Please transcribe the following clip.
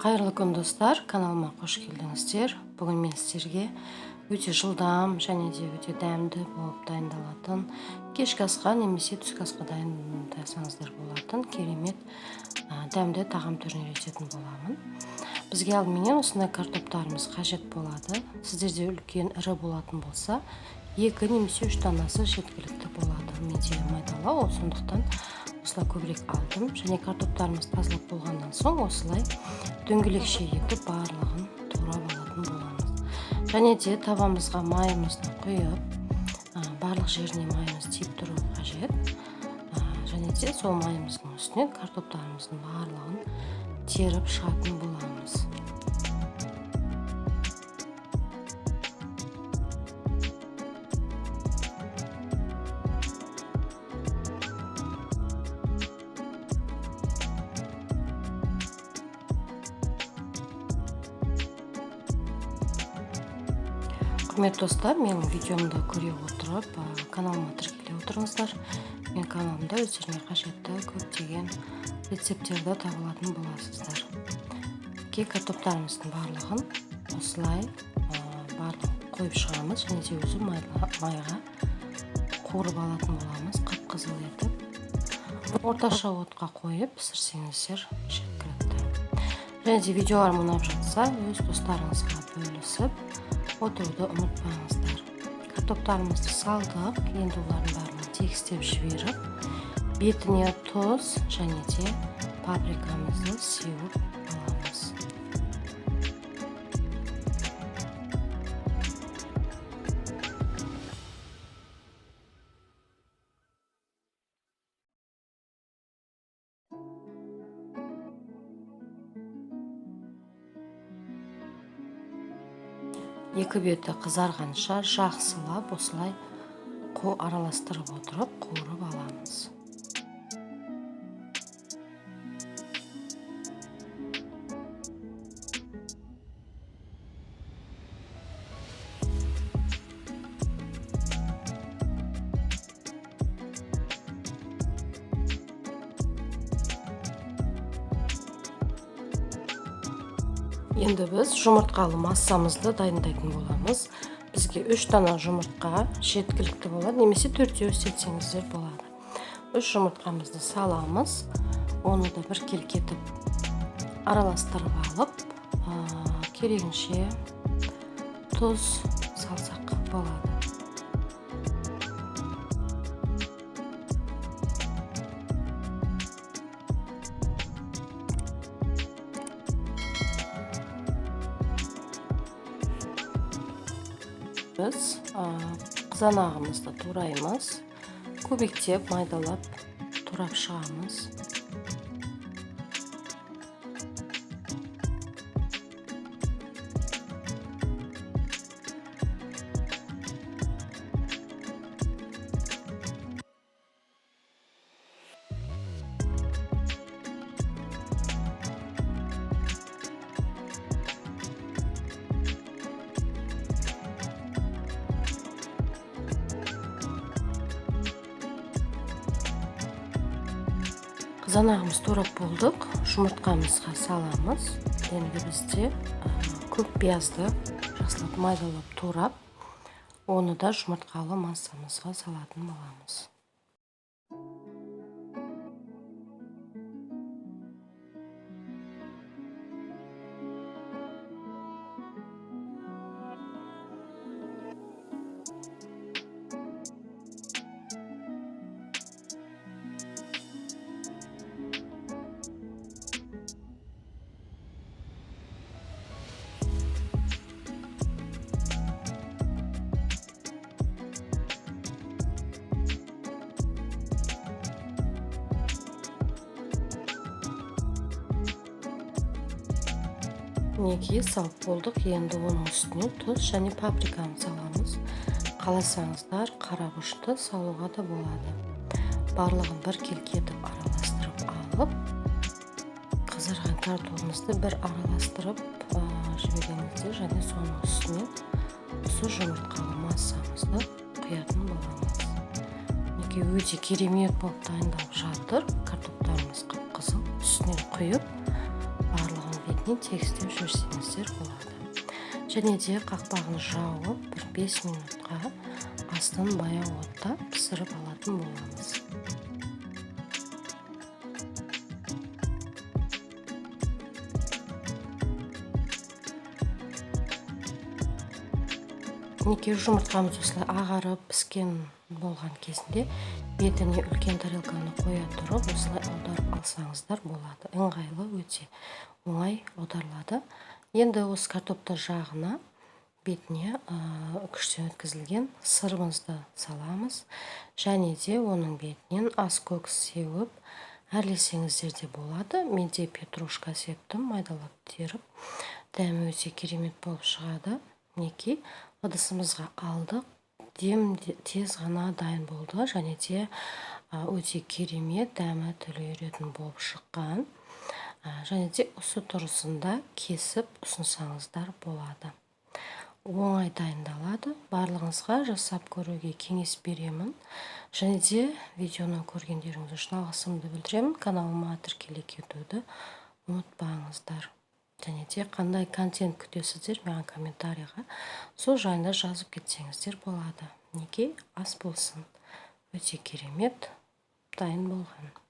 Қайырлы күн достар, каналыма қош келдіңіздер. Бүгін мен сіздерге өте жылдам және де өте дәмді болып дайындалатын кешкі асқа немесе түскі асқа дайындасаңыздар болатын керемет дәмді тағам түрін үйрететін боламын. Бізге алдыменен осындай картоптарымыз қажет болады. Сіздерде үлкен ірі болатын болса, 2 немесе 3 данасы жеткілікті болады. Менде майдалау, сондықтан осылай көбірек алдым. Және картоптарымыз тазалап болғаннан соң осылай дөңгелекше етіп барлығын турап алатын боламыз. Және де табамызға майымызды құйып, барлық жеріне майымыз тиіп тұру қажет. Және де сол майымыздың үстіне картоптарымыздың барлығын теріп шығатын боламыз. Құрметті достар, менің видеомды көре отырып, каналыма тіркеле отырыңыздар. Мен каналымда өздеріне қажетті көптеген рецептерді табылатын боласыздар. Картоптарымыздың барлығын осылай қойып шығамыз, және де өзі майға қуырып алатын боламыз, қып-қызыл етіп. Орташа отқа қойып пісірсеңіздер жеткілікті. Және де видеоларым ұнап жатса, өз достарыңызға бөлісіп отыруды ұмытпаңыздар. Картоптарымызды салдық, енді олардың бәрін тегістеп жіберіп, бетіне тұз және де паприкамызды сеуіп аламыз. Екі беті қызарғанша жақсылап осылай араластырып отырып қуырып аламыз. Енді біз жұмыртқалы массамызды дайындайтын боламыз. Бізге 3 дана жұмыртқа жеткілікті болады, немесе 4-еу істетсеңіздер болады. 3 жұмыртқамызды саламыз. Оны да бір келкетіп араластырып алып, керегінше тұз салсақ болады. Біз қызанағымызды тураймыз, көбіктеп, майдалап турап шығамыз. Қызанағымыз турап болдық, жұмыртқамызға саламыз. Енді бізде көк пиязды жақсылап майдалап турап, оны да жұмыртқалы массамызға салатын боламыз. Мінекей салып болдық. Енді оның үстіне тұз және паприканы саламыз. Қаласаңыздар қарағұшты салуға да болады. Барлығын бір келкетіп араластырып алып, қызарған картоптарымызды бір араластырып жібереміздер, және соның үстіне осы жұмыртқалы массамызды құятын боламыз. Мінекей өте керемет болып дайындалып жатыр. Картоптарымыз қып-қызыл, үстінен құйып барлығын дейін тегістеп жіберсеңіздер болады. Және де қақпағын жауып 1-5 минутқа астын баяу отта пісіріп алатын боламыз. Неке жұмыртқамыз осылай ағарып піскен болған кезінде бетіне үлкен тарелканы қоя тұрып осылай аударып алсаңыздар болады. Ыңғайлы, өте оңай аударылады. Енді осы картопты жағына бетіне күштен өткізілген сырымызды саламыз. Және де оның бетінен ас көкс сеуіп әрлесеңіздер де болады. Менде петрушка септім, майдалап теріп. Дәмі өте керемет болып шығады. Мінекей ыдысымызға алдық. Дем тез ғана дайын болды. Және де өте керемет дәмі тілі үйретін болып шыққан. Және де осы тұрысында кесіп ұсынсаңыздар болады. Оңай дайындалады. Барлығыңызға жасап көруге кеңес беремін. Және де видеоны көргендеріңіз үшін алғысымды білдіремін. Каналыма тіркеле кетуді ұмытпаңыздар. Және де қандай контент күтесіздер маған комментарийға сол жайында жазып кетсеңіздер болады. Неге ас болсын. Өте керемет дайын болған.